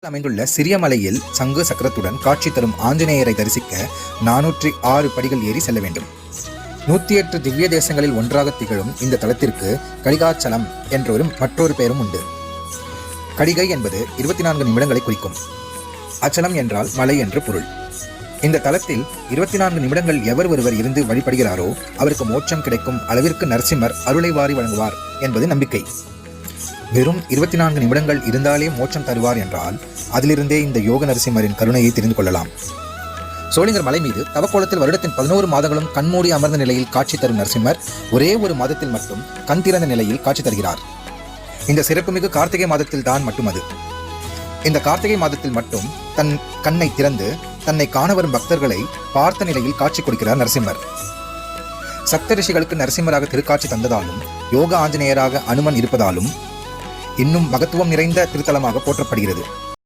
அமைந்துள்ள சிறிய மலையில் சங்கு சக்கரத்துடன் காட்சி தரும் ஆஞ்சநேயரை தரிசிக்க 406 படிகள் ஏறி செல்ல வேண்டும். 108 திவ்ய தேசங்களில் ஒன்றாக திகழும் இந்த தலத்திற்கு கடிகாச்சலம் என்றொரு மற்றொரு பெயரும் உண்டு. கடிகை என்பது 24 நிமிடங்களை குறிக்கும். அச்சலம் என்றால் மலை என்று பொருள். இந்த தலத்தில் 24 நிமிடங்கள் எவர் ஒருவர் இருந்து வழிபடுகிறாரோ அவருக்கு மோட்சம் கிடைக்கும் அளவிற்கு நரசிம்மர் அருளை வாரி வழங்குவார் என்பது நம்பிக்கை. வெறும் 24 நிமிடங்கள் இருந்தாலே மோட்சம் தருவார் என்றால் அதிலிருந்தே இந்த யோக நரசிம்மரின் கருணையை தெரிந்து கொள்ளலாம். சோளிங்கர் மலை மீது தவக்கோலத்தில் வருடத்தின் 11 மாதங்களும் கண்மூடி அமர்ந்த நிலையில் காட்சி தரும் நரசிம்மர் ஒரே ஒரு மாதத்தில் மட்டும் கண் திறந்த நிலையில் காட்சி தருகிறார். இந்த சிறப்புமிகு கார்த்திகை மாதத்தில் தான் மட்டும் அது. இந்த கார்த்திகை மாதத்தில் மட்டும் தன் கண்ணை திறந்து தன்னை காண வரும் பக்தர்களை பார்த்த நிலையில் காட்சி கொடுக்கிறார் நரசிம்மர். சப்த ரிஷிகளுக்கு நரசிம்மராக திருக்காட்சி தந்ததாலும் யோக ஆஞ்சநேயராக அனுமன் இருப்பதாலும் இன்னும் மகத்துவம் நிறைந்த திருத்தலமாக போற்றப்படுகிறது.